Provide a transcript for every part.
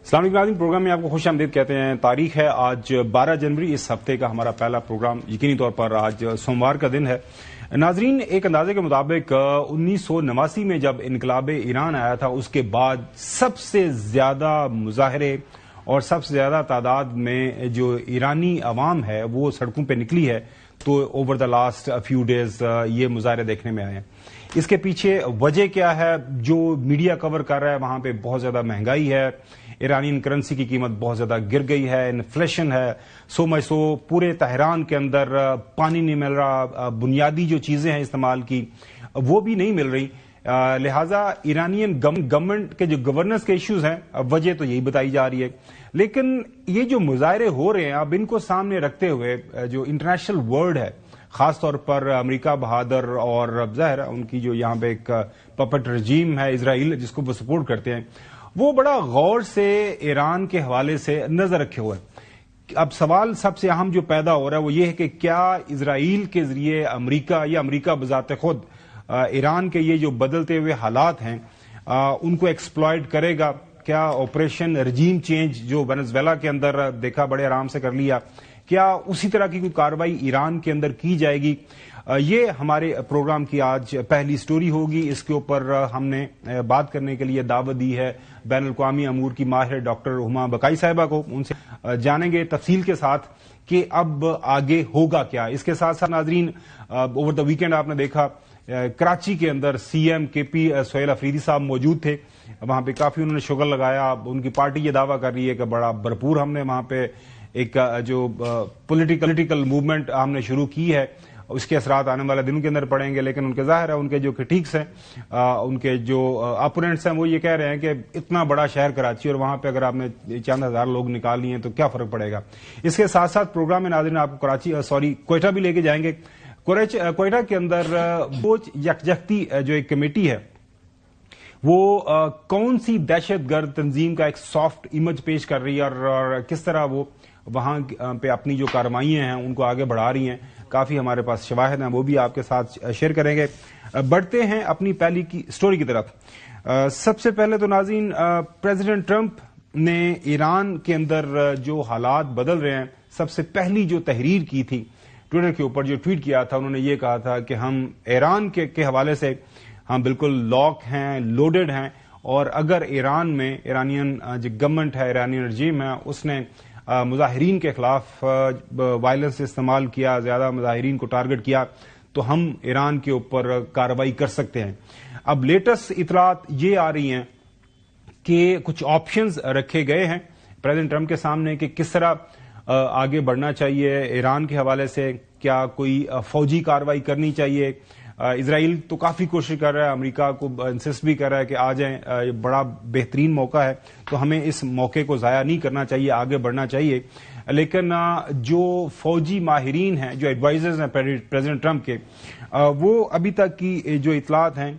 السلام علیکم پروگرام میں آپ کو خوش آمدید کہتے ہیں. تاریخ ہے آج 12 جنوری. اس ہفتے کا ہمارا پہلا پروگرام یقینی طور پر آج سوموار کا دن ہے. ناظرین، ایک اندازے کے مطابق 1989 میں جب انقلاب ایران آیا تھا اس کے بعد سب سے زیادہ مظاہرے اور سب سے زیادہ تعداد میں جو ایرانی عوام ہے وہ سڑکوں پہ نکلی ہے. تو over the last few days یہ مظاہرے دیکھنے میں آئے ہیں. اس کے پیچھے وجہ کیا ہے؟ جو میڈیا کور کر رہا ہے وہاں پہ بہت زیادہ مہنگائی ہے، ایرانین کرنسی کی قیمت بہت زیادہ گر گئی ہے، انفلیشن ہے، سو پورے تہران کے اندر پانی نہیں مل رہا، بنیادی جو چیزیں ہیں استعمال کی وہ بھی نہیں مل رہی. لہذا ایرانین گورنمنٹ کے جو گورننس کے ایشوز ہیں وجہ تو یہی بتائی جا رہی ہے. لیکن یہ جو مظاہرے ہو رہے ہیں اب ان کو سامنے رکھتے ہوئے جو انٹرنیشنل ورلڈ ہے، خاص طور پر امریکہ بہادر اور ظاہر ان کی جو یہاں پہ ایک پپٹ رجیم ہے اسرائیل جس کو وہ سپورٹ کرتے ہیں، وہ بڑا غور سے ایران کے حوالے سے نظر رکھے ہوئے ہیں. اب سوال سب سے اہم جو پیدا ہو رہا ہے وہ یہ ہے کہ کیا اسرائیل کے ذریعے امریکہ یا امریکہ بذات خود ایران کے یہ جو بدلتے ہوئے حالات ہیں ان کو ایکسپلائٹ کرے گا؟ کیا آپریشن رجیم چینج جو وینزویلا کے اندر دیکھا بڑے آرام سے کر لیا، کیا اسی طرح کی کوئی کارروائی ایران کے اندر کی جائے گی؟ یہ ہمارے پروگرام کی آج پہلی سٹوری ہوگی. اس کے اوپر ہم نے بات کرنے کے لیے دعوت دی ہے بین الاقوامی امور کی ماہر ڈاکٹر ہما بقائی صاحبہ کو. ان سے جانیں گے تفصیل کے ساتھ کہ اب آگے ہوگا کیا. اس کے ساتھ ساتھ ناظرین، اوور دا ویکینڈ آپ نے دیکھا کراچی کے اندر سی ایم کے پی سہیل افریدی صاحب موجود تھے. وہاں پہ کافی انہوں نے شغل لگایا. ان کی پارٹی یہ دعویٰ کر رہی ہے کہ بڑا بھرپور ہم نے وہاں پہ ایک جو پولیٹیکل موومنٹ ہم نے شروع کی ہے. اس کے اثرات آنے والے دنوں کے اندر پڑیں گے. لیکن ان کے ظاہر ہے ان کے جو کرٹیکس ہیں، ان کے جو اپوننٹس ہیں وہ یہ کہہ رہے ہیں کہ اتنا بڑا شہر کراچی اور وہاں پہ اگر آپ نے چند ہزار لوگ نکال لیے تو کیا فرق پڑے گا. اس کے ساتھ ساتھ پروگرام میں ناظرین آپ کو کوئٹہ بھی لے کے جائیں گے. کوئٹہ کے اندر سوچ یکجہتی جو ایک کمیٹی ہے وہ کون سی دہشت گرد تنظیم کا ایک سافٹ امیج پیش کر رہی ہے اور کس طرح وہ وہاں پہ اپنی جو کارروائیاں ہیں ان کو آگے بڑھا رہی ہیں. کافی ہمارے پاس شواہد ہیں، وہ بھی آپ کے ساتھ شیئر کریں گے. بڑھتے ہیں اپنی پہلی کی سٹوری کی طرف. سب سے پہلے تو ناظرین، پریزیڈنٹ ٹرمپ نے ایران کے اندر جو حالات بدل رہے ہیں، سب سے پہلی جو تحریر کی تھی ٹویٹر کے اوپر، جو ٹویٹ کیا تھا، انہوں نے یہ کہا تھا کہ ہم ایران کے حوالے سے ہم بالکل لاک ہیں، لوڈڈ ہیں، اور اگر ایران میں ایرانین جو گورنمنٹ ہے، ایرانین رجیم ہے، اس نے مظاہرین کے خلاف وائلنس استعمال کیا، زیادہ مظاہرین کو ٹارگٹ کیا، تو ہم ایران کے اوپر کارروائی کر سکتے ہیں. اب لیٹسٹ اطلاعات یہ آ رہی ہیں کہ کچھ آپشنز رکھے گئے ہیں پریزیڈنٹ ٹرمپ کے سامنے کہ کس طرح آگے بڑھنا چاہیے ایران کے حوالے سے. کیا کوئی فوجی کارروائی کرنی چاہیے؟ اسرائیل تو کافی کوشش کر رہا ہے، امریکہ کو انسسٹ بھی کر رہا ہے کہ آ جائیں، یہ بڑا بہترین موقع ہے تو ہمیں اس موقع کو ضائع نہیں کرنا چاہیے، آگے بڑھنا چاہیے. لیکن جو فوجی ماہرین ہیں، جو ایڈوائزرز ہیں پریزیڈنٹ ٹرمپ کے، وہ ابھی تک کی جو اطلاعات ہیں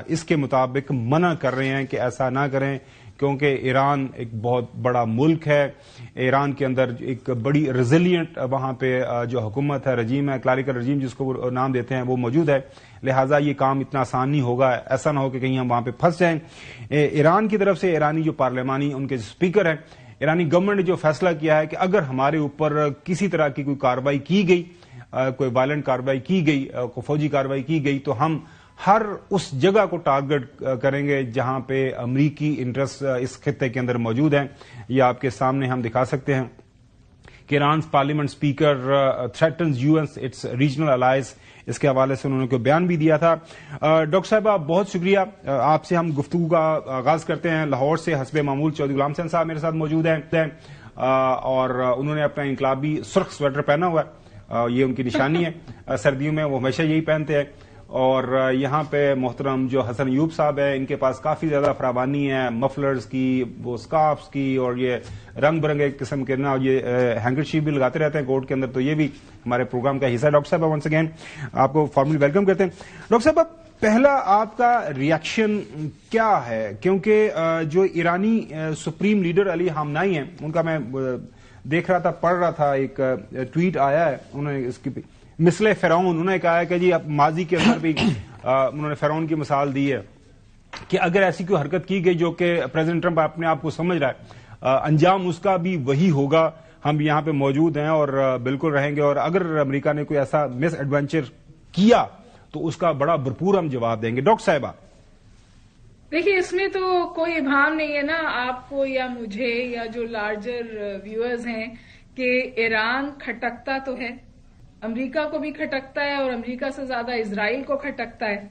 اس کے مطابق منع کر رہے ہیں کہ ایسا نہ کریں، کیونکہ ایران ایک بہت بڑا ملک ہے. ایران کے اندر ایک بڑی ریزیلینٹ وہاں پہ جو حکومت ہے، رجیم ہے، کلریکل رجیم جس کو وہ نام دیتے ہیں، وہ موجود ہے. لہٰذا یہ کام اتنا آسان نہیں ہوگا، ایسا نہ ہو کہ کہیں ہم وہاں پہ پھنس جائیں. ایران کی طرف سے ایرانی جو پارلیمانی ان کے اسپیکر ہیں، ایرانی گورنمنٹ نے جو فیصلہ کیا ہے کہ اگر ہمارے اوپر کسی طرح کی کوئی کارروائی کی گئی، کوئی وائلنٹ کارروائی کی گئی، کوئی فوجی کارروائی کی گئی، تو ہم ہر اس جگہ کو ٹارگٹ کریں گے جہاں پہ امریکی انٹرسٹ اس خطے کے اندر موجود ہیں. یہ آپ کے سامنے ہم دکھا سکتے ہیں کہ Iran parliament speaker threatens UN its regional allies. اس کے حوالے سے انہوں نے کوئی بیان بھی دیا تھا. ڈاکٹر صاحبہ بہت شکریہ. آپ سے ہم گفتگو کا آغاز کرتے ہیں. لاہور سے حسب معمول چودھری غلام حسین صاحب میرے ساتھ موجود ہیں اور انہوں نے اپنا انقلابی سرخ سویٹر پہنا ہوا ہے، یہ ان کی نشانی ہے. سردیوں میں وہ ہمیشہ یہی پہنتے ہیں. اور یہاں پہ محترم جو حسن ایوب صاحب ہیں، ان کے پاس کافی زیادہ فراوانی ہے مفلرز کی، وہ اسکارفس کی، اور یہ رنگ برنگے قسم کے نا، یہ ہینکرچیف بھی لگاتے رہتے ہیں کوٹ کے اندر. تو یہ بھی ہمارے پروگرام کا حصہ ہے. ڈاکٹر صاحب ونس اگین آپ کو فارملی ویلکم کرتے ہیں. ڈاکٹر صاحب، پہلا آپ کا ریئیکشن کیا ہے؟ کیونکہ جو ایرانی سپریم لیڈر علی خامنائی ہیں، ان کا میں دیکھ رہا تھا، پڑھ رہا تھا، ایک ٹویٹ آیا ہے، انہوں نے اس کی مثل فرعون، انہوں نے کہا ہے کہ جی اب ماضی کے اندر بھی انہوں نے فرعون کی مثال دی ہے کہ اگر ایسی کوئی حرکت کی گئی جو کہ پریزیڈنٹ ٹرمپ اپنے آپ کو سمجھ رہا ہے انجام اس کا بھی وہی ہوگا. ہم یہاں پہ موجود ہیں اور بالکل رہیں گے, اور اگر امریکہ نے کوئی ایسا مس ایڈونچر کیا تو اس کا بڑا بھرپور ہم جواب دیں گے. ڈاکٹر صاحبہ دیکھیے, اس میں تو کوئی ابہام نہیں ہے نا آپ کو یا مجھے یا جو لارجر ویورز ہیں کہ ایران کھٹکتا تو ہے, امریکہ کو بھی کھٹکتا ہے اور امریکہ سے زیادہ اسرائیل کو کھٹکتا ہے.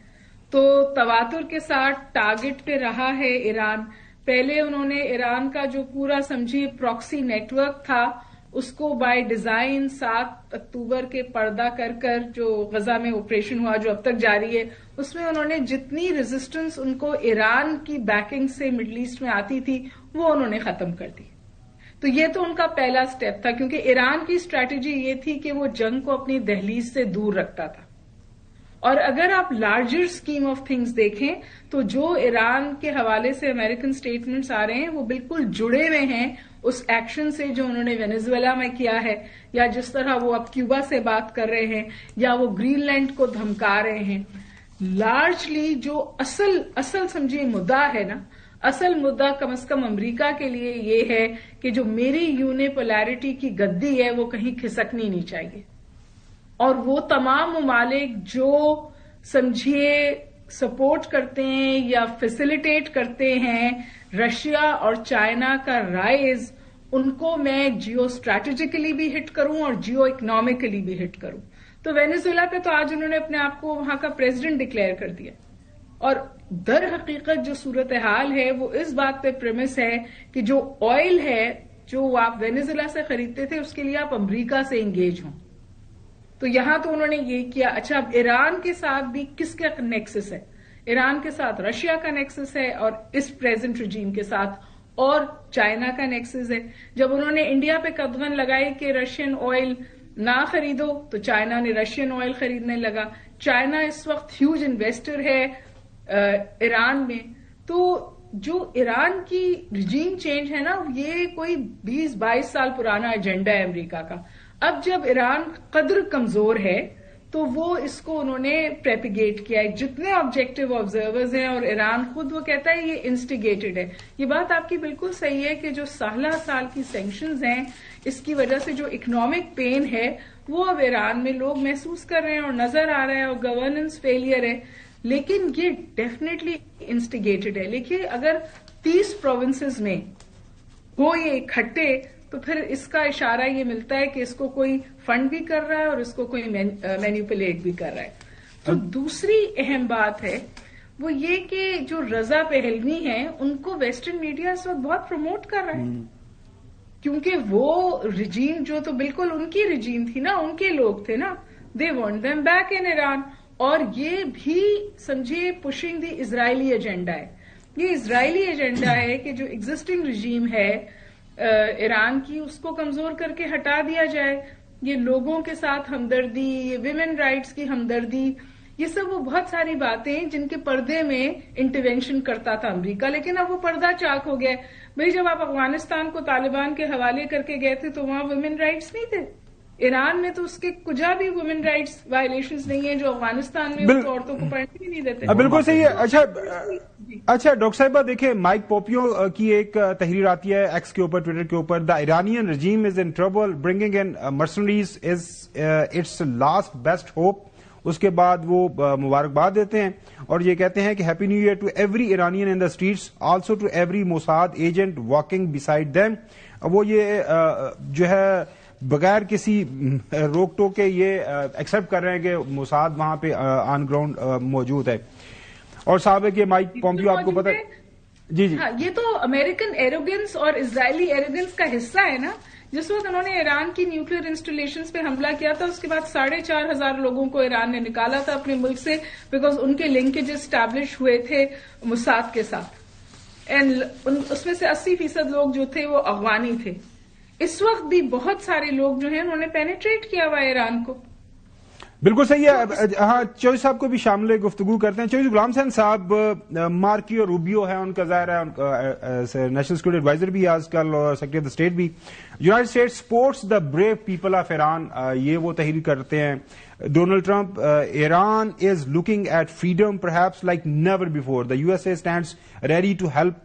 تو تواتر کے ساتھ ٹارگٹ پہ رہا ہے ایران. پہلے انہوں نے ایران کا جو پورا سمجھیے پراکسی نیٹ ورک تھا اس کو بائی ڈیزائن 7 اکتوبر کے پردہ کر کر جو غزہ میں آپریشن ہوا جو اب تک جاری ہے اس میں انہوں نے جتنی ریزسٹنس ان کو ایران کی بیکنگ سے مڈل ایسٹ میں آتی تھی وہ انہوں نے ختم کر دی. تو یہ تو ان کا پہلا سٹیپ تھا, کیونکہ ایران کی اسٹریٹجی یہ تھی کہ وہ جنگ کو اپنی دہلیز سے دور رکھتا تھا. اور اگر آپ لارجر اسکیم آف تھنگز دیکھیں تو جو ایران کے حوالے سے امریکن اسٹیٹمنٹس آ رہے ہیں وہ بالکل جڑے ہوئے ہیں اس ایکشن سے جو انہوں نے وینیزویلا میں کیا ہے, یا جس طرح وہ اب کیوبا سے بات کر رہے ہیں, یا وہ گرین لینڈ کو دھمکا رہے ہیں. لارجلی جو اصل سمجھیے مدعا ہے نا, اصل مدعا کم از کم امریکہ کے لیے یہ ہے کہ جو میری یونیپولیرٹی کی گدی ہے وہ کہیں کھسکنی نہیں چاہیے. اور وہ تمام ممالک جو سمجھیے سپورٹ کرتے ہیں یا فیسیلیٹیٹ کرتے ہیں رشیا اور چائنا کا رائز, ان کو میں جیو اسٹریٹجیکلی بھی ہٹ کروں اور جیو اکنامکلی بھی ہٹ کروں. تو وینیزویلا پہ تو آج انہوں نے اپنے آپ کو وہاں کا پریزیڈنٹ ڈکلیئر کر دیا, اور در حقیقت جو صورتحال ہے وہ اس بات پہ پریمس ہے کہ جو آئل ہے جو آپ وینیزویلا سے خریدتے تھے اس کے لیے آپ امریکہ سے انگیج ہوں. تو یہاں تو انہوں نے یہ کیا. اچھا, اب ایران کے ساتھ بھی کس کا نیکسس ہے؟ ایران کے ساتھ رشیا کا نیکسس ہے اور اس پریزنٹ رجیم کے ساتھ اور چائنا کا نیکسس ہے. جب انہوں نے انڈیا پہ قدغن لگائی کہ رشین آئل نہ خریدو تو چائنا نے رشین آئل خریدنے لگا. چائنا اس وقت ہیوج انویسٹر ہے ایران میں. تو جو ایران کی رجیم چینج ہے نا یہ کوئی 20-22 سال پرانا ایجنڈا ہے امریکہ کا. اب جب ایران قدر کمزور ہے تو وہ اس کو انہوں نے پریپیگیٹ کیا ہے. جتنے آبجیکٹو آبزرورز ہیں اور ایران خود وہ کہتا ہے یہ انسٹیگیٹڈ ہے. یہ بات آپ کی بالکل صحیح ہے کہ جو سالہ سال کی سینکشنز ہیں اس کی وجہ سے جو اکنامک پین ہے وہ اب ایران میں لوگ محسوس کر رہے ہیں اور نظر آ رہا ہے, اور گورننس فیلئر ہے. لیکن یہ ڈیفینیٹلی انسٹیگیٹڈ ہے. لیکن اگر 30 پروونسز میں ہو یہ اکٹھے تو پھر اس کا اشارہ یہ ملتا ہے کہ اس کو کوئی فنڈ بھی کر رہا ہے اور اس کو کوئی مینیپولیٹ بھی کر رہا ہے. تو دوسری اہم بات ہے وہ یہ کہ جو رضا پہلوی ہیں ان کو ویسٹرن میڈیا اس وقت بہت پروموٹ کر رہا ہے, کیونکہ وہ رجیم جو تو بالکل ان کی رجیم تھی نا, ان کے لوگ تھے نا, they want them back in Iran. اور یہ بھی سمجھیے پشنگ دی اسرائیلی ایجنڈا ہے. یہ اسرائیلی ایجنڈا ہے کہ جو ایگزسٹنگ رجیم ہے ایران کی اس کو کمزور کر کے ہٹا دیا جائے. یہ لوگوں کے ساتھ ہمدردی, یہ ویمن رائٹس کی ہمدردی, یہ سب وہ بہت ساری باتیں جن کے پردے میں انٹرونشن کرتا تھا امریکہ. لیکن اب وہ پردہ چاک ہو گیا. بھئی جب آپ افغانستان کو طالبان کے حوالے کر کے گئے تھے تو وہاں ویمن رائٹس نہیں تھے. ایران میں تو اس کے کجا بھی ویمن رائٹس وائلیشنز نہیں ہیں جو افغانستان میں عورتوں کو پڑھنے بھی نہیں دیتے. بالکل صحیح ہے. اچھا ڈاکٹر صاحبہ دیکھیں, مائک پومپیو کی ایک تحریر آتی ہے ایکس کے اوپر, ٹویٹر کے اوپر, the Iranian regime is in trouble, bringing in mercenaries as its last best hope. اس کے بعد وہ مبارکباد دیتے ہیں اور یہ کہتے ہیں کہ happy new year to every Iranian in the streets, also to every Mossad agent walking beside them. وہ یہ جو ہے بغیر کسی روک ٹوک کے یہ ایکسپٹ کر رہے ہیں کہ موساد وہاں پہ آن گراؤنڈ موجود ہے. اور صاحب ہے کہ مائک پومپیو آپ کو پتہ جی جی یہ تو امریکن ایروگنس اور اسرائیلی ایروگنس کا حصہ ہے نا. جس وقت انہوں نے ایران کی نیوکلیر انسٹالیشنز پہ حملہ کیا تھا اس کے بعد 4,500 لوگوں کو ایران نے نکالا تھا اپنے ملک سے, بیکاز ان کے لنکیجز اسٹیبلش ہوئے تھے موساد کے ساتھ. اینڈ اس میں سے 80% لوگ جو تھے وہ افغانی تھے. اس وقت بھی بہت سارے لوگ جو ہیں انہوں نے پینیٹریٹ کیا ہوا ایران کو. بالکل صحیح ہے. ہاں, چوہدری صاحب کو بھی شامل گفتگو کرتے ہیں. چوہدری غلام حسین صاحب, مارکیو روبیو ہے ان کا ظاہر ہے نیشنل سیکورٹی ایڈوائزر بھی آج کل اور سیکرٹری آف اسٹیٹ بھی. United States supports the brave people of Iran, یہ وہ تحریر کرتے ہیں. Donald Trump, Iran is looking at freedom perhaps like never before. The USA stands ready to help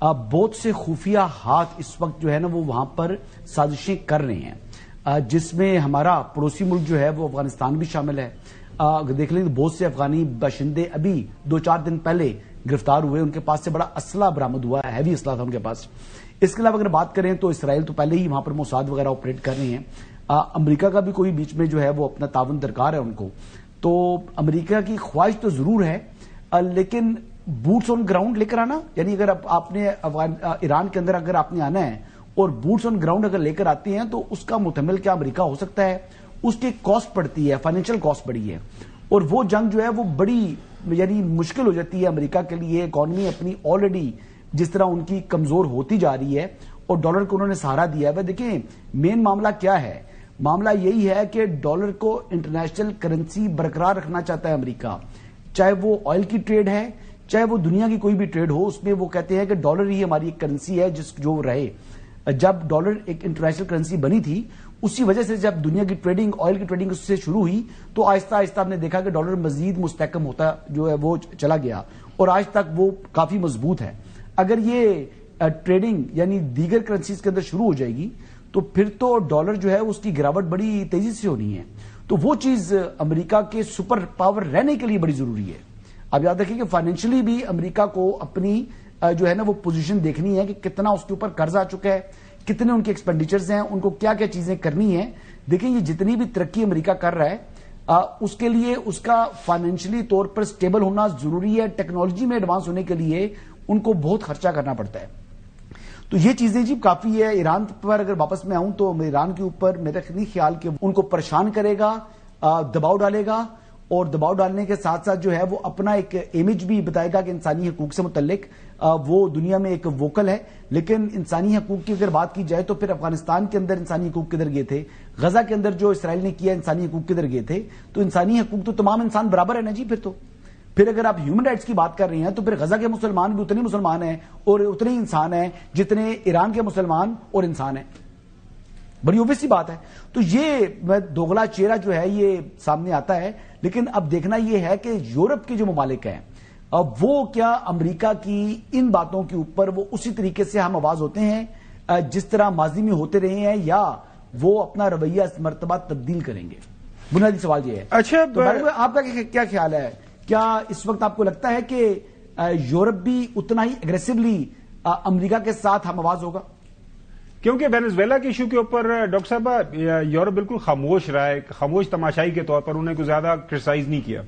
بہت سے خفیہ ہاتھ اس وقت جو ہے نا وہ وہاں پر سازشیں کر رہے ہیں، جس میں ہمارا پڑوسی ملک جو ہے وہ افغانستان بھی شامل ہے. اگر دیکھ لیں تو بہت سے افغانی باشندے ابھی 2-4 دن پہلے گرفتار ہوئے، ان کے پاس سے بڑا اسلحہ برآمد ہوا ہے، ہیوی اسلحہ تھا ان کے پاس. اس کے علاوہ اگر بات کریں تو اسرائیل تو پہلے ہی وہاں پر موساد وغیرہ آپریٹ کر رہے ہیں. امریکہ کا بھی کوئی بیچ میں جو ہے وہ اپنا تعاون درکار ہے ان کو. تو امریکہ کی خواہش تو ضرور ہے، لیکن بوٹس آن گراؤنڈ لے کر آنا، یعنی اگر آپ نے ایران کے اندر اگر آپ نے آنا ہے اور بوٹس آن گراؤنڈ اگر لے کر آتے ہیں تو اس کا محتمل کیا امریکہ ہو سکتا ہے، اس کی کاسٹ پڑتی ہے، فائنینشیل کاسٹ بڑی ہے، اور وہ جنگ جو ہے وہ بڑی یعنی مشکل ہو جاتی ہے امریکہ کے لیے. اکانومی اپنی آلریڈی جس طرح ان کی کمزور ہوتی جا رہی ہے اور ڈالر کو انہوں نے سہارا دیا ہے. دیکھیں مین معاملہ کیا ہے، معاملہ یہی ہے کہ ڈالر کو انٹرنیشنل کرنسی برقرار رکھنا چاہتا ہے امریکہ، چاہے وہ آئل کی ٹریڈ ہے چاہے وہ دنیا کی کوئی بھی ٹریڈ ہو، اس میں وہ کہتے ہیں کہ ڈالر ہی ہماری ایک کرنسی ہے جو رہے. جب ڈالر ایک انٹرنیشنل کرنسی بنی تھی اسی وجہ سے جب دنیا کی ٹریڈنگ آئل کی ٹریڈنگ اس سے شروع ہوئی تو آہستہ آہستہ ہم نے دیکھا کہ ڈالر مزید مستحکم ہوتا جو ہے وہ چلا گیا اور آج تک وہ کافی مضبوط ہے. اگر یہ ٹریڈنگ یعنی دیگر کرنسیز کے اندر شروع ہو جائے گی تو پھر تو ڈالر جو ہے اس کی گراوٹ بڑی تیزی سے ہونی ہے. تو وہ چیز امریکہ کے سپر پاور رہنے کے لیے بڑی ضروری ہے. اب یاد رکھیں کہ فائنینشلی بھی امریکہ کو اپنی جو ہے نا وہ پوزیشن دیکھنی ہے کہ کتنا اس کے اوپر قرض آ چکا ہے، کتنے ان کے ایکسپینڈیچرز ہیں، ان کو کیا کیا چیزیں کرنی ہیں. دیکھیں یہ جتنی بھی ترقی امریکہ کر رہا ہے اس کے لیے اس کا فائنینشلی طور پر سٹیبل ہونا ضروری ہے. ٹیکنالوجی میں ایڈوانس ہونے کے لیے ان کو بہت خرچہ کرنا پڑتا ہے. تو یہ چیزیں جی کافی ہے. ایران پر اگر واپس میں آؤں تو ایران کے اوپر میرا نہیں خیال کہ ان کو پریشان کرے گا، دباؤ ڈالے گا، اور دباؤ ڈالنے کے ساتھ ساتھ جو ہے وہ اپنا ایک امیج بھی بتائے گا کہ انسانی حقوق سے متعلق وہ دنیا میں ایک ووکل ہے. لیکن انسانی حقوق کی اگر بات کی جائے تو پھر افغانستان کے اندر انسانی حقوق کدھر گئے تھے، غزہ کے اندر جو اسرائیل نے کیا انسانی حقوق کدھر گئے تھے. تو انسانی حقوق تو تمام انسان برابر ہے نا جی. پھر اگر آپ ہیومن رائٹس کی بات کر رہے ہیں تو پھر غزہ کے مسلمان بھی اتنے مسلمان ہیں اور اتنے ہی انسان ہیں جتنے ایران کے مسلمان اور انسان ہیں. بڑی اوبیس سی بات ہے. تو یہ دوغلا چہرہ جو ہے یہ سامنے آتا ہے. لیکن اب دیکھنا یہ ہے کہ یورپ کے جو ممالک ہیں وہ کیا امریکہ کی ان باتوں کے اوپر وہ اسی طریقے سے ہم آواز ہوتے ہیں جس طرح ماضی میں ہوتے رہے ہیں، یا وہ اپنا رویہ اس مرتبہ تبدیل کریں گے. بنیادی سوال یہ ہے. اچھا تو آپ کا کیا خیال ہے؟ کیا اس وقت آپ کو لگتا ہے کہ یورپ بھی اتنا ہی اگریسولی امریکہ کے ساتھ ہم آواز ہوگا؟ کیونکہ وینزویلا کے ایشو کے اوپر ڈاکٹر صاحب یورپ بالکل خاموش رہا ہے، خاموش تماشائی کے طور پر انہیں کوئی زیادہ کرٹیسائز نہیں کیا.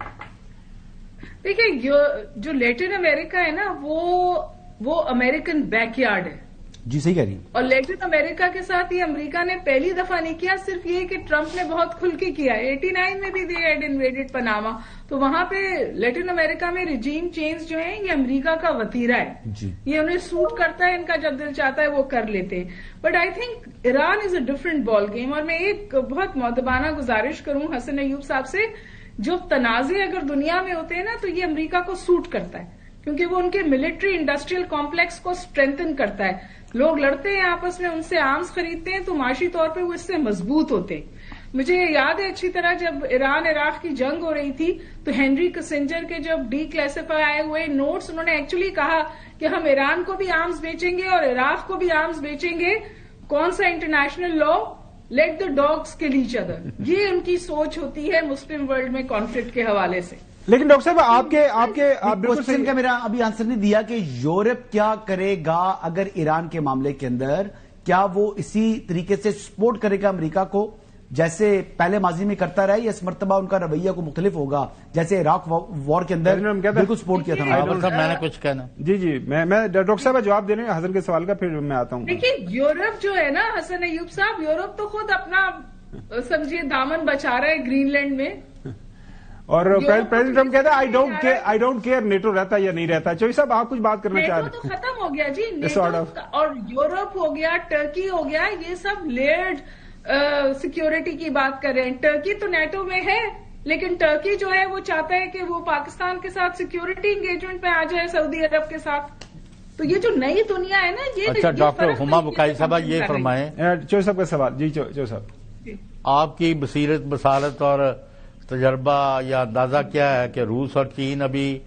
دیکھیں جو لیٹن امریکہ ہے نا وہ امریکن بیک یارڈ ہے. جی صحیح کہہ رہی ہیں. اور لیٹن امریکہ کے ساتھ یہ امریکہ نے پہلی دفعہ نہیں کیا، صرف یہ کہ ٹرمپ نے بہت کھل کے کیا. 89 میں بھی دی ہیڈ انویڈڈ پناما. تو وہاں پہ لیٹن امریکہ میں ریجیم چینج جو ہیں یہ امریکہ کا وتیرہ ہے. یہ انہیں سوٹ کرتا ہے، ان کا جب دل چاہتا ہے وہ کر لیتے. But I think Iran is a different ball game. اور میں ایک بہت مؤدبانہ گزارش کروں حسن ایوب صاحب سے، جو تنازع اگر دنیا میں ہوتے ہیں نا تو یہ امریکہ کو سوٹ کرتا ہے، کیونکہ وہ ان کے ملٹری انڈسٹریل کمپلیکس کو اسٹرینتھن کرتا ہے. لوگ لڑتے ہیں آپس میں، ان سے آرمز خریدتے ہیں تو معاشی طور پہ وہ اس سے مضبوط ہوتے ہیں. مجھے یاد ہے اچھی طرح جب ایران عراق کی جنگ ہو رہی تھی تو ہینری کسنجر کے جب ڈی کلاسیفائی آئے ہوئے نوٹس انہوں نے ایکچولی کہا کہ ہم ایران کو بھی آرمز بیچیں گے اور عراق کو بھی آرمز بیچیں گے. کون سا international law? Let the dogs کل ایچ ادر. یہ ان کی سوچ ہوتی ہے مسلم ورلڈ میں کانفلکٹ کے حوالے سے. لیکن ڈاکٹر صاحب آپ بالکل صحیح کا میرا ابھی آنسر نہیں دیا کہ یورپ کیا کرے گا اگر ایران کے معاملے کے اندر، کیا وہ اسی طریقے سے سپورٹ کرے گا امریکہ کو جیسے پہلے ماضی میں کرتا رہا، یا اس مرتبہ ان کا رویہ کو مختلف ہوگا جیسے عراق وار کے اندر بالکل سپورٹ کیا تھا؟ میں نے کچھ کہنا. جی میں ڈاکٹر صاحب جواب دے رہے ہیں حسن کے سوال کا، پھر میں آتا ہوں. دیکھیے یورپ جو ہے نا حسن ایوب صاحب، یورپ تو خود اپنا سمجھیے دامن بچا رہا ہے گرین لینڈ میں. اور پریزیڈنٹ ٹرمپ کہتا ہے آئی ڈونٹ کیئر نیٹو رہتا یا نہیں رہتا. چوہی صاحب آپ کچھ بات کرنا چاہ رہے ہیں؟ نیٹو تو ختم ہو گیا جی. نیٹو اور یورپ ہو گیا، ٹرکی ہو گیا، یہ سب لیئرڈ سیکیورٹی کی بات کر رہے ہیں. ٹرکی تو نیٹو میں ہے لیکن ٹرکی جو ہے وہ چاہتا ہے کہ وہ پاکستان کے ساتھ سیکیورٹی انگیجمنٹ پہ آ جائے سعودی عرب کے ساتھ. تو یہ جو نئی دنیا ہے نا یہ. اچھا ڈاکٹر ہما بکائی صاحب یہ فرمائیں. چوہی صاحب کا سوال. جی چوہی صاحب آپ کی بصیرت بصارت اور تجربہ یا اندازہ کیا ہے کہ روس اور چین ابھی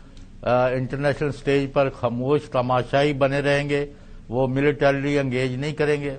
انٹرنیشنل سٹیج پر خاموش تماشائی بنے رہیں گے، وہ ملٹریلی انگیج نہیں کریں گے؟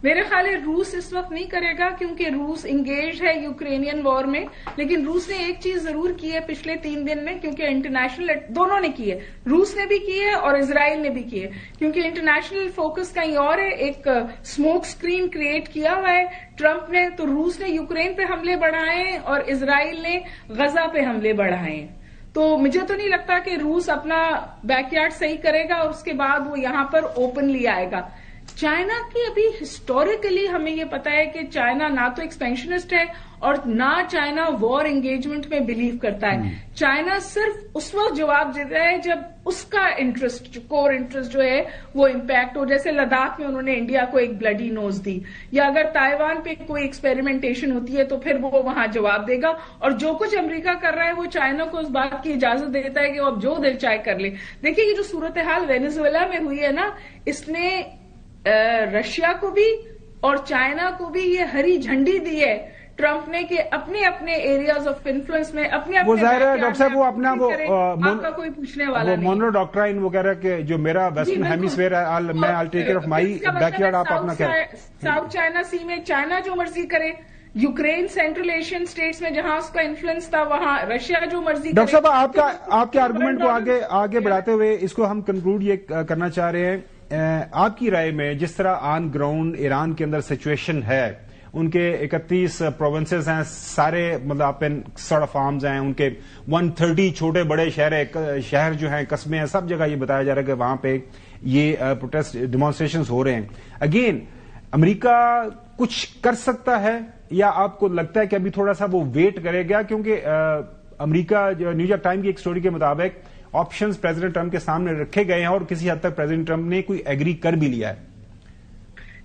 میرے خیال ہے روس اس وقت نہیں کرے گا، کیونکہ روس انگیج ہے یوکرینین وار میں. لیکن روس نے ایک چیز ضرور کی ہے پچھلے 3 دن میں، کیونکہ انٹرنیشنل دونوں نے کی ہے، روس نے بھی کی ہے اور اسرائیل نے بھی کی ہے، کیونکہ انٹرنیشنل فوکس کہیں اور ہے. ایک اسموک اسکرین کریٹ کیا ہوا ہے ٹرمپ نے، تو روس نے یوکرین پہ حملے بڑھائے ہیں اور اسرائیل نے غزہ پہ حملے بڑھائے ہیں. تو مجھے تو نہیں لگتا کہ روس اپنا بیک یارڈ صحیح کرے گا اور اس کے بعد وہ یہاں پر اوپنلی آئے گا. چائنا کی ابھی ہسٹوریکلی ہمیں یہ پتا ہے کہ چائنا نہ تو ایکسپینشنسٹ ہے اور نہ چائنا وار انگیجمنٹ میں بلیو کرتا ہے. چائنا صرف اس وقت جواب دیتا ہے جب اس کا انٹرسٹ، کور انٹرسٹ جو ہے وہ امپیکٹ ہو. جیسے لداخ میں انہوں نے انڈیا کو ایک بلڈی نوز دی، یا اگر تائیوان پہ کوئی ایکسپیریمنٹیشن ہوتی ہے تو پھر وہ وہاں جواب دے گا. اور جو کچھ امریکہ کر رہا ہے وہ چائنا کو اس بات کی اجازت دیتا ہے کہ وہ اب جو دل چاہے کر لے. دیکھیے یہ جو صورتحال وینیزویلا میں ہوئی ہے نا، اس نے رشیا کو بھی اور چائنا کو بھی یہ ہری جھنڈی دی ہے ٹرمپ نے کہ اپنے اپنے ایریاز آف انفلوئنس میں اپنے وہ ظاہر ہے ڈاکٹر صاحب وہ اپنا وہ آپ کا کوئی پوچھنے والا نہیں. مونرو ڈاکٹرائن وغیرہ کہ جو میرا ویسٹرن ہیمیسفیئر ہے میں all take care of my backyard, آپ اپنا کیا ساؤتھ چائنا سی میں چائنا جو مرضی کرے، یوکرین سینٹرل ایشین اسٹیٹس میں جہاں اس کا انفلوئنس تھا وہاں رشیا جو مرضی کرے. ڈاکٹر صاحب آپ کے آرگومنٹ کو آگے بڑھاتے ہوئے اس کو ہم کنکلوڈ یہ کرنا چاہ رہے ہیں، آپ کی رائے میں جس طرح آن گراؤنڈ ایران کے اندر سچویشن ہے، ان کے 31 پروونسز ہیں، سارے مطلب اپن سارٹ آف آرمز ہیں، ان کے 130 چھوٹے بڑے شہر جو ہیں، قصبے ہیں، سب جگہ یہ بتایا جا رہا ہے کہ وہاں پہ یہ پروٹیسٹ ڈیمانسٹریشنز ہو رہے ہیں. اگین امریکہ کچھ کر سکتا ہے یا آپ کو لگتا ہے کہ ابھی تھوڑا سا وہ ویٹ کرے گا؟ کیونکہ امریکہ جو نیو یارک ٹائم کی ایک سٹوری کے مطابق آپشنز پریزیڈنٹ ٹرمپ کے سامنے رکھے گئے ہیں اور کسی حد تک پریزیڈنٹ ٹرمپ نے کوئی ایگری کر بھی لیا ہے.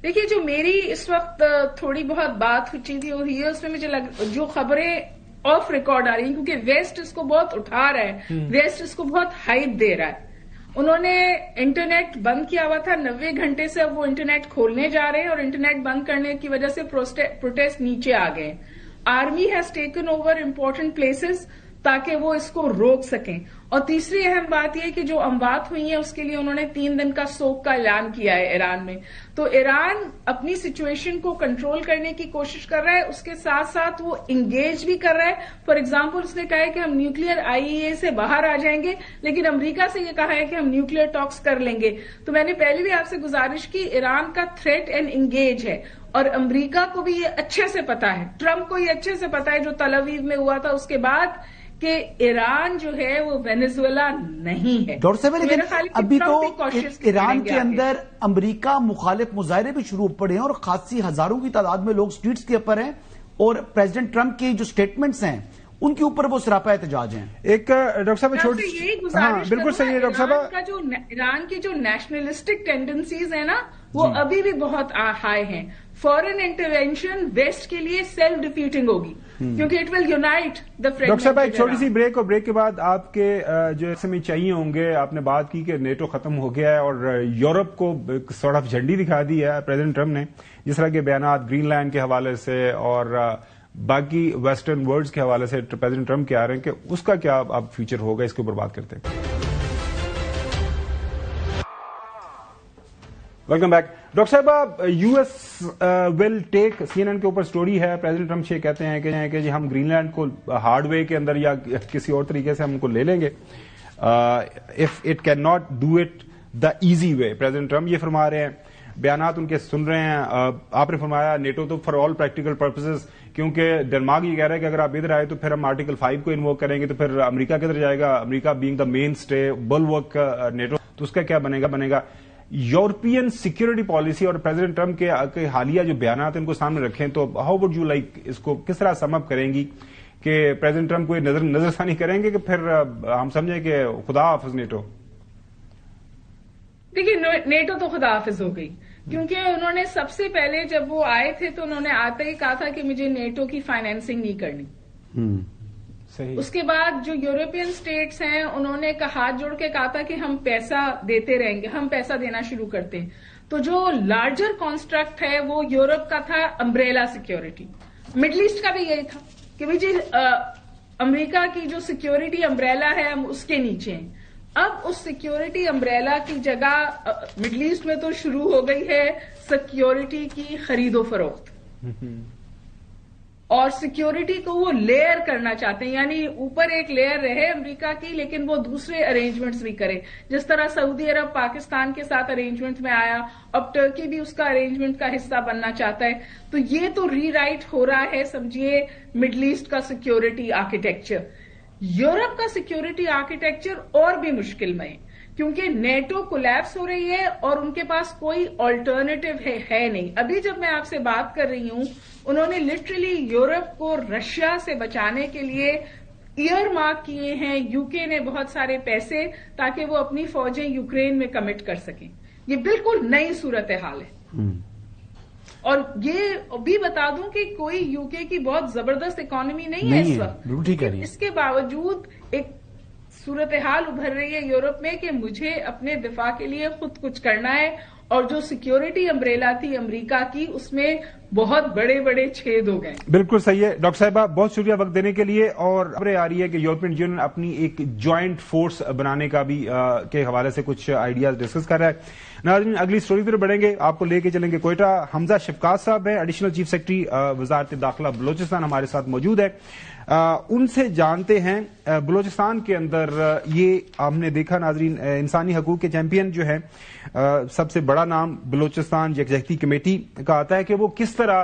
دیکھیے جو میری اس وقت تھوڑی بہت بات ہوئی تھی وہ ہے، اس میں مجھے جو خبریں آف ریکارڈ آ رہی ہیں، کیونکہ ویسٹ اس کو بہت اٹھا رہا ہے، ویسٹ اس کو بہت ہائپ دے رہا ہے. انہوں نے انٹرنیٹ بند کیا ہوا تھا 90 گھنٹے سے، اب وہ انٹرنیٹ کھولنے جا رہے ہیں اور انٹرنیٹ بند کرنے کی وجہ سے پروٹیسٹ نیچے آ گئے. Army has taken over important places تاکہ وہ اس کو روک سکیں. اور تیسری اہم بات یہ کہ جو اموات ہوئی ہیں اس کے لیے انہوں نے 3 دن کا سوگ کا اعلان کیا ہے ایران میں. تو ایران اپنی سچویشن کو کنٹرول کرنے کی کوشش کر رہا ہے، اس کے ساتھ ساتھ وہ انگیج بھی کر رہا ہے. فار ایگزامپل اس نے کہا ہے کہ ہم نیوکلیئر IAEA سے باہر آ جائیں گے، لیکن امریکہ سے یہ کہا ہے کہ ہم نیوکلیئر ٹاکس کر لیں گے. تو میں نے پہلے بھی آپ سے گزارش کی، ایران کا تھریٹ اینڈ انگیج ہے اور امریکہ کو بھی یہ اچھے سے پتا ہے، ٹرمپ کو یہ اچھے سے پتا ہے جو تل اویو میں ہوا تھا اس کے بعد، کہ ایران جو ہے وہ وینیزویلا نہیں ہے. ڈاکٹر صاحب لیکن ابھی تو ایران کے اندر امریکہ مخالف مظاہرے بھی شروع پڑے ہیں اور خاصی ہزاروں کی تعداد میں لوگ سٹریٹس کے اوپر ہیں، اور پریزیڈنٹ ٹرمپ کی جو سٹیٹمنٹس ہیں ان کے اوپر وہ سراپا احتجاج ہیں. ایک ڈاکٹر صاحب بالکل صحیح ہے ڈاکٹر صاحب، ایران کی جو نیشنلسٹک ٹینڈنسیز ہیں نا وہ ابھی بھی بہت ہائی ہیں. فورن انٹرونشن ویسٹ کے لیے سیلف ڈیفیٹنگ ہوگی کیونکہ it will unite the friend. Doctor صاحب ایک چھوٹی سی بریک، اور بریک کے بعد آپ کے جو اس میں چاہیے ہوں گے، آپ نے بات کی کہ نیٹو ختم ہو گیا ہے اور یورپ کو سارٹ آف جھنڈی دکھا دی ہے پریزیڈنٹ ٹرمپ نے، جس طرح کے بیانات گرین لینڈ کے حوالے سے اور باقی ویسٹرن ورلڈز کے حوالے سے پریزیڈنٹ ٹرمپ کے آ رہے ہیں، کہ اس کا کیا اب فیوچر ہوگا، اس کے اوپر بات کرتے ہیں. Welcome back. ڈاکٹر صاحب US ول ٹیک، CNN کے اوپر سٹوری ہے، پریزیڈنٹ ٹرمپ یہ کہتے ہیں کہ جی ہم گرین لینڈ کو ہارڈ وے کے اندر یا کسی اور طریقے سے ہم کو لے لیں گے، if it can not do it the easy way. President Trump یہ فرما رہے ہیں، بیانات ان کے سن رہے ہیں. آپ نے فرمایا نیٹو تو فار آل پریکٹیکل پرپسز، کیونکہ ڈنمارک یہ کہہ رہا ہے کہ اگر آپ ادھر آئے تو پھر ہم آرٹیکل 5 کو انووک کریں گے، تو پھر امریکہ کدھر جائے گا؟ America being the mainstay bulwark NATO, تو اس کا کیا بنے گا؟ یورپین سیکورٹی پالیسی اور پریزیڈنٹ ٹرمپ کے حالیہ جو بیانات ان کو سامنے رکھیں تو ہاؤ وڈ یو لائک، اس کو کس طرح سم اپ کریں گی کہ پریزیڈنٹ ٹرمپ کو نظر ثانی کریں گے کہ پھر ہم سمجھیں کہ خدا حافظ نیٹو؟ دیکھیے نیٹو تو خدا حافظ ہو گئی، کیونکہ انہوں نے سب سے پہلے جب وہ آئے تھے تو انہوں نے آتے ہی کہا تھا کہ مجھے نیٹو کی فائنینسنگ نہیں کرنی. اس کے بعد جو یورپین اسٹیٹس ہیں انہوں نے ہاتھ جوڑ کے کہا تھا کہ ہم پیسہ دیتے رہیں گے، ہم پیسہ دینا شروع کرتے ہیں. تو جو لارجر کانسٹرکٹ ہے وہ یورپ کا تھا امبریلا سیکورٹی، مڈل ایسٹ کا بھی یہی تھا کہ امریکہ کی جو سیکیورٹی امبریلا ہے ہم اس کے نیچے ہیں. اب اس سیکیورٹی امبریلا کی جگہ مڈل ایسٹ میں تو شروع ہو گئی ہے سیکیورٹی کی خرید و فروخت, اور سیکیورٹی کو وہ لیئر کرنا چاہتے ہیں, یعنی اوپر ایک لیئر رہے امریکہ کی لیکن وہ دوسرے ارینجمنٹس بھی کرے. جس طرح سعودی عرب پاکستان کے ساتھ ارینجمنٹ میں آیا, اب ٹرکی بھی اس کا ارینجمنٹ کا حصہ بننا چاہتا ہے. تو یہ تو ری رائٹ ہو رہا ہے سمجھیے مڈل ایسٹ کا سیکیورٹی آرکیٹیکچر. یورپ کا سیکیورٹی آرکیٹیکچر اور بھی مشکل میں ہے کیونکہ نیٹو کولیپس ہو رہی ہے اور ان کے پاس کوئی آلٹرنیٹو ہے نہیں. ابھی جب میں آپ سے بات کر رہی ہوں انہوں نے لٹرلی یورپ کو رشیا سے بچانے کے لیے ایئر مارک کیے ہیں. یو کے نے بہت سارے پیسے تاکہ وہ اپنی فوجیں یوکرین میں کمٹ کر سکیں. یہ بالکل نئی صورتحال ہے. اور یہ بھی بتا دوں کہ کوئی یو کے کی بہت زبردست اکانومی نہیں ہے اس وقت. اس کے باوجود ایک صورتحال ابھر رہی ہے یورپ میں کہ مجھے اپنے دفاع کے لیے خود کچھ کرنا ہے, اور جو سیکیورٹی امبریلا تھی امریکہ کی اس میں بہت بڑے بڑے چھید ہو گئے. بالکل صحیح ہے ڈاکٹر صاحبہ, بہت شکریہ وقت دینے کے لیے. اور خبریں آ رہی ہے کہ یورپین یونین اپنی ایک جوائنٹ فورس بنانے کا بھی کے حوالے سے کچھ آئیڈیاز ڈسکس کر رہا ہے. ناظرین اگلی سٹوری پر بڑھیں گے, آپ کو لے کے چلیں گے کوئٹہ. حمزہ شفقات صاحب ہیں, ایڈیشنل چیف سیکرٹری وزارت داخلہ بلوچستان, ہمارے ساتھ موجود ہے. ان سے جانتے ہیں بلوچستان کے اندر یہ ہم نے دیکھا ناظرین, انسانی حقوق کے چیمپئن جو ہے سب سے بڑا نام بلوچستان یکجہتی کمیٹی کا آتا ہے کہ وہ کس طرح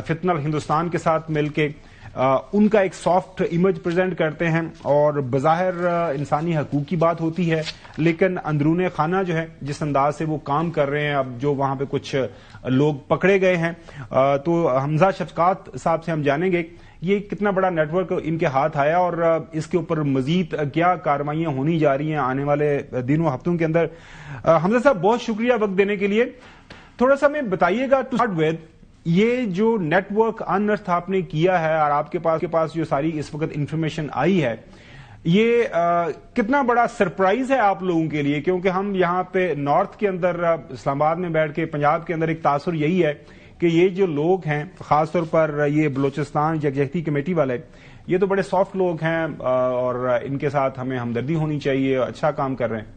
فتنہ ہندوستان کے ساتھ مل کے ان کا ایک سافٹ امیج پریزنٹ کرتے ہیں, اور بظاہر انسانی حقوق کی بات ہوتی ہے لیکن اندرون خانہ جو ہے جس انداز سے وہ کام کر رہے ہیں, اب جو وہاں پہ کچھ لوگ پکڑے گئے ہیں, تو حمزہ شفقات صاحب سے ہم جانیں گے یہ کتنا بڑا نیٹ ورک ان کے ہاتھ آیا اور اس کے اوپر مزید کیا کارروائیاں ہونی جا رہی ہیں آنے والے دنوں ہفتوں کے اندر. حمزہ صاحب بہت شکریہ وقت دینے کے لیے. تھوڑا سا ہمیں بتائیے گا ٹو اسٹارٹ ود, یہ جو نیٹ ورک انرتھ آپ نے کیا ہے اور آپ کے پاس جو ساری اس وقت انفارمیشن آئی ہے, یہ کتنا بڑا سرپرائز ہے آپ لوگوں کے لیے, کیونکہ ہم یہاں پہ نارتھ کے اندر اسلام آباد میں بیٹھ کے پنجاب کے اندر ایک تاثر یہی ہے کہ یہ جو لوگ ہیں خاص طور پر یہ بلوچستان یکجہتی کمیٹی والے, یہ تو بڑے سافٹ لوگ ہیں اور ان کے ساتھ ہمیں ہمدردی ہونی چاہیے, اچھا کام کر رہے ہیں.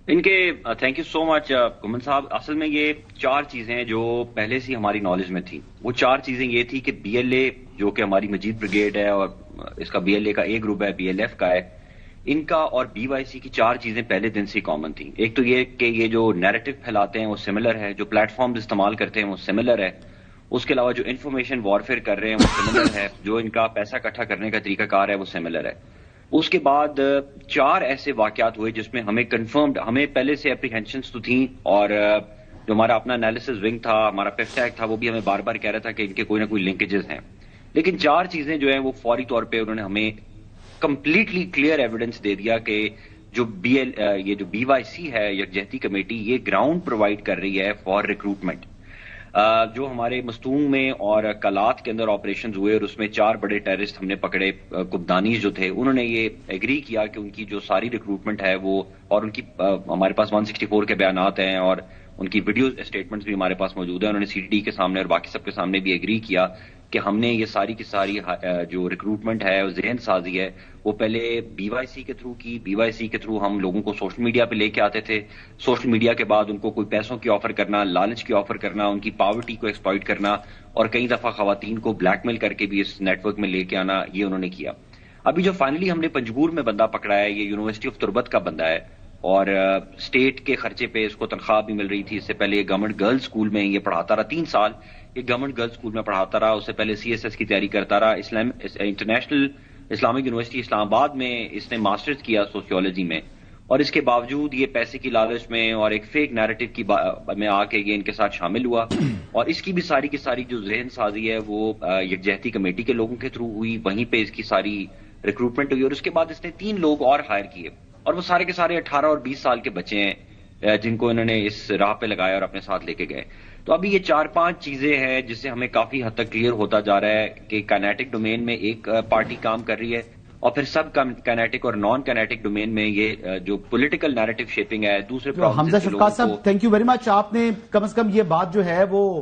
ان کے تھینک یو سو مچ گمن صاحب. اصل میں یہ 4 چیزیں جو پہلے سے ہماری نالج میں تھی, وہ 4 چیزیں یہ تھی کہ بی ایل اے جو کہ ہماری مجید بریگیڈ ہے اور اس کا بی ایل اے کا ایک گروپ ہے, بی ایل ایف کا ہے, ان کا اور بی وائی سی کی 4 چیزیں پہلے دن سے کامن تھیں. ایک تو یہ کہ یہ جو نیریٹو پھیلاتے ہیں وہ سملر ہے, جو پلیٹ فارمز استعمال کرتے ہیں وہ سملر ہے, اس کے علاوہ جو انفارمیشن وارفیئر کر رہے ہیں وہ سملر ہے, جو ان کا پیسہ اکٹھا کرنے کا طریقہ کار ہے وہ سملر ہے. اس کے بعد 4 ایسے واقعات ہوئے جس میں ہمیں کنفرمڈ, ہمیں پہلے سے اپریہینشنز تو تھیں, اور جو ہمارا اپنا انالیسس ونگ تھا, ہمارا پیفٹیک تھا, وہ بھی ہمیں بار بار کہہ رہا تھا کہ ان کے کوئی نہ کوئی لنکیجز ہیں. لیکن 4 چیزیں جو ہیں وہ فوری طور پہ انہوں نے ہمیں کمپلیٹلی کلیئر ایویڈنس دے دیا کہ یہ جو بی وائی سی ہے یکجہتی کمیٹی, یہ گراؤنڈ پرووائڈ کر رہی ہے فار ریکروٹمنٹ. جو ہمارے مستونگ میں اور کلات کے اندر آپریشنز ہوئے اور اس میں 4 بڑے ٹیررسٹ ہم نے پکڑے, کبدانی جو تھے, انہوں نے یہ ایگری کیا کہ ان کی جو ساری ریکروٹمنٹ ہے وہ, اور ان کی ہمارے پاس 164 کے بیانات ہیں اور ان کی ویڈیو اسٹیٹمنٹس بھی ہمارے پاس موجود ہیں. انہوں نے سی ٹی ڈی کے سامنے اور باقی سب کے سامنے بھی ایگری کیا کہ ہم نے یہ ساری کی ساری جو ریکروٹمنٹ ہے, ذہن سازی ہے, وہ پہلے بی وائی سی کے تھرو کی. بی وائی سی کے تھرو ہم لوگوں کو سوشل میڈیا پہ لے کے آتے تھے, سوشل میڈیا کے بعد ان کو کوئی پیسوں کی آفر کرنا, لالچ کی آفر کرنا, ان کی پاورٹی کو ایکسپلائٹ کرنا, اور کئی دفعہ خواتین کو بلیک میل کر کے بھی اس نیٹ ورک میں لے کے آنا, یہ انہوں نے کیا. ابھی جو فائنلی ہم نے پنجگور میں بندہ پکڑا ہے, یہ یونیورسٹی آف تربت کا بندہ ہے, اور اسٹیٹ کے خرچے پہ اس کو تنخواہ بھی مل رہی تھی. اس سے پہلے یہ گورنمنٹ گرلز اسکول میں یہ پڑھاتا رہا 3 سال, یہ گورنمنٹ گرلز اسکول میں پڑھاتا رہا. اس سے پہلے سی ایس ایس کی تیاری کرتا رہا. انٹرنیشنل اسلامک یونیورسٹی اسلام آباد میں اس نے ماسٹرز کیا سوشیولوجی میں, اور اس کے باوجود یہ پیسے کی لالچ میں اور ایک فیک نیریٹو کی میں آ کے یہ ان کے ساتھ شامل ہوا. اور اس کی بھی ساری کی ساری جو ذہن سازی ہے وہ یکجہتی کمیٹی کے لوگوں کے تھرو ہوئی, وہیں پہ اس کی ساری ریکروٹمنٹ ہوئی. اور اس کے بعد اس نے 3 لوگ اور ہائر کیے, اور وہ سارے کے سارے 18 اور 20 سال کے بچے ہیں جن کو انہوں نے اس راہ پہ لگایا اور اپنے ساتھ لے کے گئے. تو ابھی یہ 4-5 چیزیں ہیں جس سے ہمیں کافی حد تک کلیئر ہوتا جا رہا ہے کہ کائنیٹک ڈومین میں ایک پارٹی کام کر رہی ہے, اور پھر سب کائنیٹک اور نان کائنیٹک ڈومین میں یہ جو پولیٹیکل نیریٹو شیپنگ ہے دوسرے. حمزہ شفقات صاحب تھینک یو ویری مچ. آپ نے کم از کم یہ بات جو ہے وہ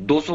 200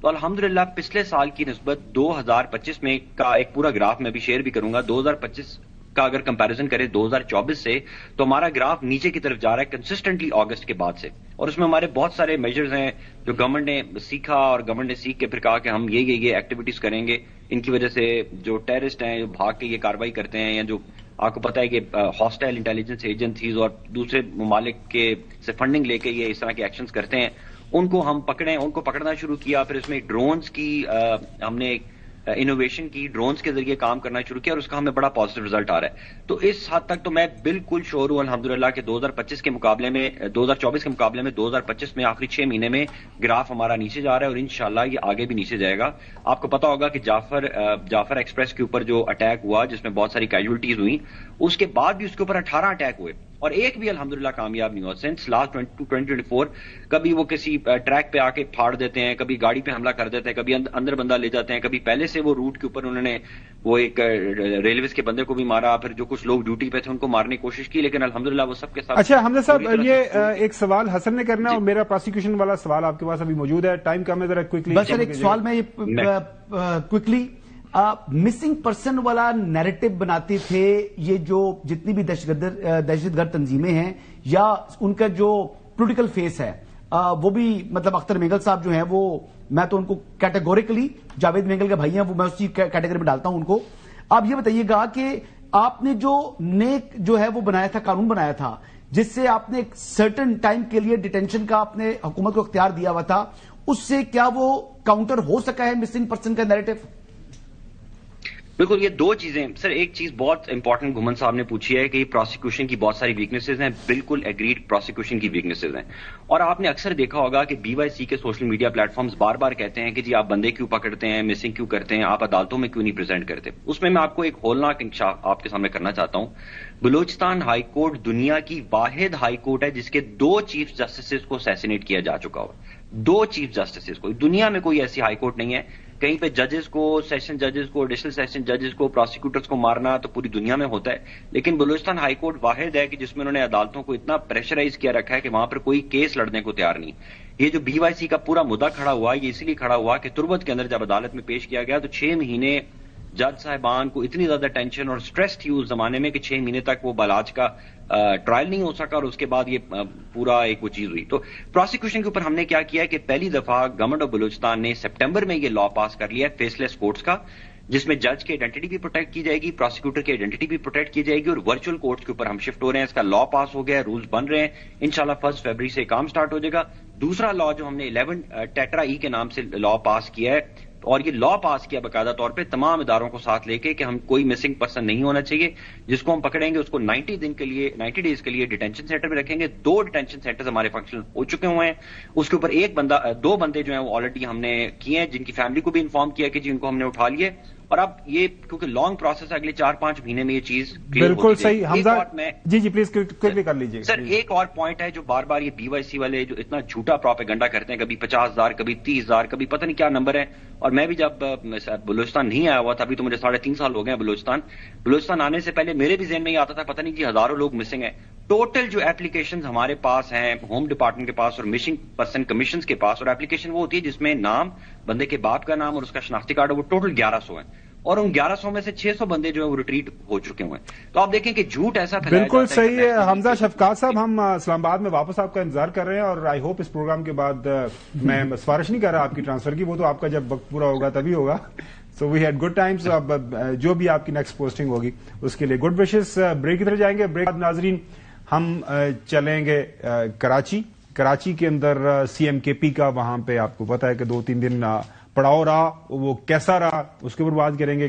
تو الحمدللہ پچھلے سال کی نسبت 2025 میں کا ایک پورا گراف میں بھی شیئر بھی کروں گا. 2025 کا اگر کمپیریزن کرے 2024 سے تو ہمارا گراف نیچے کی طرف جا رہا ہے کنسسٹنٹلی اگست کے بعد سے. اور اس میں ہمارے بہت سارے میجرز ہیں جو گورنمنٹ نے سیکھا اور گورنمنٹ نے سیکھ کے پھر کہا کہ ہم یہ ایکٹیویٹیز کریں گے. ان کی وجہ سے جو ٹیررسٹ ہیں جو بھاگ کے یہ کارروائی کرتے ہیں یا جو آپ کو پتا ہے کہ ہاسٹائل انٹیلیجنس ایجنسیز اور دوسرے ممالک کے سے فنڈنگ لے کے یہ اس طرح کے ایکشنز کرتے ہیں ان کو ہم پکڑیں, ان کو پکڑنا شروع کیا. پھر اس میں ڈرونز کی ہم نے انوویشن کی, ڈرونز کے ذریعے کام کرنا شروع کیا اور اس کا ہمیں بڑا پازیٹیو رزلٹ آ رہا ہے. تو اس حد تک تو میں بالکل شور ہوں الحمدللہ کہ 2025 کے مقابلے میں 2024 کے مقابلے میں 2025 میں آخری 6 مہینے میں گراف ہمارا نیچے جا رہا ہے اور انشاءاللہ یہ آگے بھی نیچے جائے گا. آپ کو پتا ہوگا کہ جعفر ایکسپریس کے اوپر جو اٹیک ہوا جس میں بہت ساری کیجولٹیز ہوئی, اس کے بعد بھی اس کے اوپر 18 اٹیک ہوئے اور ایک بھی الحمدللہ کامیاب نہیں ہوا سنس لاسٹ 2024. کبھی وہ کسی ٹریک پہ آ کے پھاڑ دیتے ہیں, کبھی گاڑی پہ حملہ کر دیتے ہیں, کبھی اندر بندہ لے جاتے ہیں, کبھی پہلے سے وہ روٹ کے اوپر انہوں نے وہ ایک ریلویز کے بندے کو بھی مارا, پھر جو کچھ لوگ ڈیوٹی پہ تھے ان کو مارنے کی کوشش کی, لیکن الحمدللہ وہ سب کے ساتھ. اچھا حمزہ صاحب, یہ ایک سوال حسن نے کرنا ہے اور میرا پروسیکیوشن والا سوال آپ کے پاس ابھی موجود ہے, ٹائم کم ہے, ذرا کوئکلی بس ایک سوال میں کوئکلی مسنگ پرسن والا نیریٹو بناتے تھے یہ جو جتنی بھی دہشت گرد تنظیمیں ہیں یا ان کا جو پولیٹیکل فیس ہے وہ بھی مطلب اختر مینگل صاحب جو ہیں وہ میں تو ان کو کیٹیگوریکلی جاوید مینگل کے بھائی ہیں وہ میں اسی کیٹیگری میں ڈالتا ہوں ان کو. آپ یہ بتائیے گا کہ آپ نے جو نیک جو ہے وہ بنایا تھا, قانون بنایا تھا جس سے آپ نے ایک سرٹن ٹائم کے لیے ڈیٹینشن کا اپنے حکومت کو اختیار دیا ہوا تھا, اس سے کیا وہ کاؤنٹر ہو سکا ہے مسنگ پرسن کا نیریٹو؟ بالکل, یہ دو چیزیں سر. ایک چیز بہت امپورٹنٹ گھمن صاحب نے پوچھی ہے کہ یہ پروسیکیوشن کی بہت ساری ویکنیسز ہیں. بالکل ایگریڈ, پروسیکیوشن کی ویکنیسز ہیں. اور آپ نے اکثر دیکھا ہوگا کہ BYC کے سوشل میڈیا پلیٹ فارمز بار بار کہتے ہیں کہ جی آپ بندے کیوں پکڑتے ہیں, مسنگ کیوں کرتے ہیں, آپ عدالتوں میں کیوں نہیں پریزنٹ کرتے. اس میں آپ کو ایک ہولناک انکشاف آپ کے سامنے کرنا چاہتا ہوں. بلوچستان ہائی کورٹ دنیا کی واحد ہائی کورٹ ہے جس کے 2 چیف جسٹسز کو اسیسینیٹ کیا جا چکا ہو. 2 چیف جسٹسز کو, دنیا میں کوئی ایسی ہائی کورٹ نہیں ہے. کہیں پہ ججز کو, سیشن ججز کو, ایڈیشنل سیشن ججز کو, پروسیکیوٹرز کو مارنا تو پوری دنیا میں ہوتا ہے, لیکن بلوچستان ہائی کورٹ واحد ہے کہ جس میں انہوں نے عدالتوں کو اتنا پریشرائز کیا رکھا ہے کہ وہاں پر کوئی کیس لڑنے کو تیار نہیں. یہ جو BYC کا پورا مدعا کھڑا ہوا یہ اسی لیے کھڑا ہوا کہ تربت کے اندر جب عدالت میں پیش کیا گیا تو 6 مہینے جج صاحبان کو اتنی زیادہ ٹینشن اور سٹریس تھی اس زمانے میں کہ 6 مہینے تک وہ بالاج کا ٹرائل نہیں ہو سکا اور اس کے بعد یہ پورا ایک وہ چیز ہوئی. تو پروسیکیوشن کے اوپر ہم نے کیا کیا کہ پہلی دفعہ گورنمنٹ آف بلوچستان نے سپٹمبر میں یہ لا پاس کر لیا ہے فیس لیس کورٹس کا, جس میں جج کی آئیڈینٹی بھی پروٹیکٹ کی جائے گی, پروسیکیوٹر کی آئیڈینٹی بھی پروٹیکٹ کی جائے گی, اور ورچوئل کورٹس کے اوپر ہم شفٹ ہو رہے ہیں. اس کا لا پاس ہو گیا ہے, رولز بن رہے ہیں, انشاءاللہ 1 فروری سے کام سٹارٹ ہو جائے گا. دوسرا لا جو ہم نے 11 ٹیٹرا ای کے نام سے لا پاس کیا ہے, اور یہ لا پاس کیا باقاعدہ طور پہ تمام اداروں کو ساتھ لے کے کہ ہم کوئی مسنگ پرسن نہیں ہونا چاہیے, جس کو ہم پکڑیں گے اس کو 90 ڈیز کے لیے ڈیٹینشن سینٹر میں رکھیں گے. 2 ڈیٹینشن سینٹرز ہمارے فنکشن ہو چکے ہوئے ہیں. اس کے اوپر 2 بندے جو ہیں وہ آلریڈی ہم نے کیے ہیں, جن کی فیملی کو بھی انفارم کیا کہ جی ان کو ہم نے اٹھا لیے. اور اب یہ کیونکہ لانگ پروسیس ہے, اگلے 4-5 مہینے میں یہ چیز بالکل صحیح. حمزہ جی پلیز کوئکلی کر لیجیے سر. ایک اور پوائنٹ ہے جو بار بار یہ BYC والے جو اتنا جھوٹا پروپیگنڈا کرتے ہیں, کبھی 50,000 کبھی 30,000 کبھی پتہ نہیں کیا نمبر ہے. اور میں بھی جب بلوچستان نہیں آیا ہوا تھا, ابھی تو مجھے 3.5 سال ہو گئے ہیں بلوچستان آنے سے پہلے میرے بھی ذہن میں یہ آتا تھا پتہ نہیں جی ہزاروں لوگ مسنگ ہیں. ٹوٹل جو اپلیکیشنز ہمارے پاس ہیں ہوم ڈپارٹمنٹ کے پاس اور مسنگ پرسن کمیشنز کے پاس, اور اپلیکیشن وہ ہوتی ہے جس میں نام, بندے کے باپ کا نام اور اس کا شناختی کارڈ ہے, وہ ٹوٹل 1100 ہیں. اور ان 1100 میں سے 600 بندے جو ہیں وہ ریٹریٹ ہو چکے ہوئے ہیں. تو آپ دیکھیں کہ جھوٹ ایسا پھیلایا جاتا ہے. بالکل صحیح ہے حمزہ. شفقات صاحب, ہم اسلام آباد میں واپس آپ کا انتظار کر رہے ہیں اور آئی ہوپ اس پروگرام کے بعد, میں سفارش نہیں کر رہا آپ کی ٹرانسفر کی, وہ تو آپ کا جب وقت پورا ہوگا تبھی ہوگا. سو وی ہیڈ گڈ ٹائمز. اب جو بھی آپ کی نیکسٹ پوسٹنگ ہوگی اس کے لیے گڈ وشز. بریک کی طرف جائیں گے. بریک ناظرین ہم چلیں گے کراچی کے اندر CMKP کا, وہاں پہ آپ کو پتا ہے کہ 2-3 دن پڑاؤ رہا, وہ کیسا رہا اس کے اوپر بات کریں گے.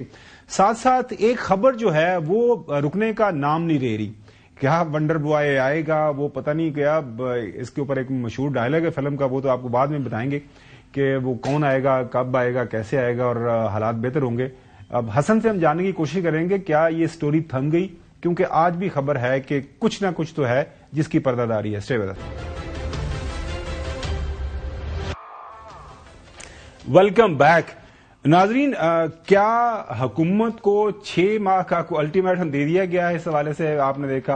ساتھ ساتھ ایک خبر جو ہے وہ رکنے کا نام نہیں لے رہی. کیا ونڈر بوائے آئے گا, وہ پتہ نہیں کیا. اس کے اوپر ایک مشہور ڈائلاگ ہے فلم کا, وہ تو آپ کو بعد میں بتائیں گے کہ وہ کون آئے گا, کب آئے گا, کیسے آئے گا, اور حالات بہتر ہوں گے. اب حسن سے ہم جاننے کی کوشش کریں گے کیا یہ سٹوری تھم گئی, کیونکہ آج بھی خبر ہے کہ کچھ نہ کچھ تو ہے جس کی پردہ داری ہے. Stay with us. Welcome back ناظرین. کیا حکومت کو 6 ماہ کا الٹیمیٹم دے دیا گیا ہے؟ اس حوالے سے آپ نے دیکھا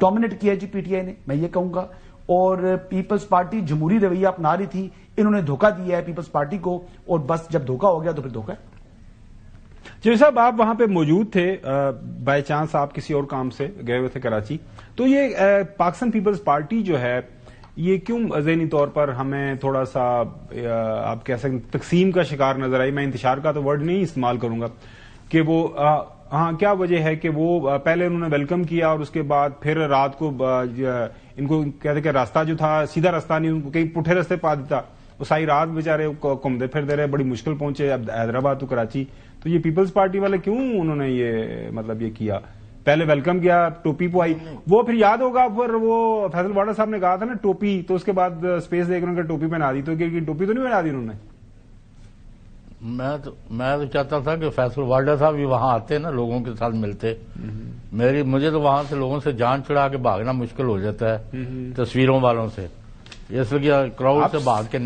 ڈومینیٹ کیا جی پی ٹی آئی نے، میں یہ کہوں گا. اور پیپلز پارٹی جمہوری رویہ اپنا رہی تھی، انہوں نے دھوکہ دیا ہے پیپلز پارٹی کو، اور بس جب دھوکہ ہو گیا تو پھر دھوکہ ہے. جی صاحب، آپ وہاں پہ موجود تھے، بائی چانس آپ کسی اور کام سے گئے ہوئے تھے کراچی، تو یہ پاکستان پیپلز پارٹی جو ہے یہ کیوں ذہنی طور پر ہمیں تھوڑا سا آپ کہہ سکتے تقسیم کا شکار نظر آئی؟ میں انتشار کا تو ورڈ نہیں استعمال کروں گا کہ وہ ہاں کیا وجہ ہے کہ وہ پہلے انہوں نے ویلکم کیا اور اس کے بعد پھر رات کو ان کو کہتے کہ راستہ جو تھا سیدھا راستہ نہیں، ان کو کہیں پٹھے راستے پا دیتا، وہ ساری رات بیچارے گھومتے پھرتے رہے، بڑی مشکل پہنچے اب حیدرآباد تو کراچی. تو یہ پیپلز پارٹی والے کیوں انہوں نے یہ مطلب یہ کیا؟ پہلے ویلکم کیا، ٹوپی پوائی، وہ پھر یاد ہوگا پھر وہ فیصل واڈا صاحب نے کہا تھا نا ٹوپی، تو اس کے بعد اسپیس دے کر ان کا ٹوپی پہنا دی، تو ٹوپی تو نہیں پہنا دی انہوں نے. میں تو چاہتا تھا کہ فیصل واڈا صاحب بھی وہاں آتے نا، لوگوں کے ساتھ ملتے. مجھے تو وہاں سے لوگوں سے جان چڑھا کے بھاگنا مشکل ہو جاتا ہے تصویروں والوں سے، اس لیے کراؤڈ سے بھاگ کے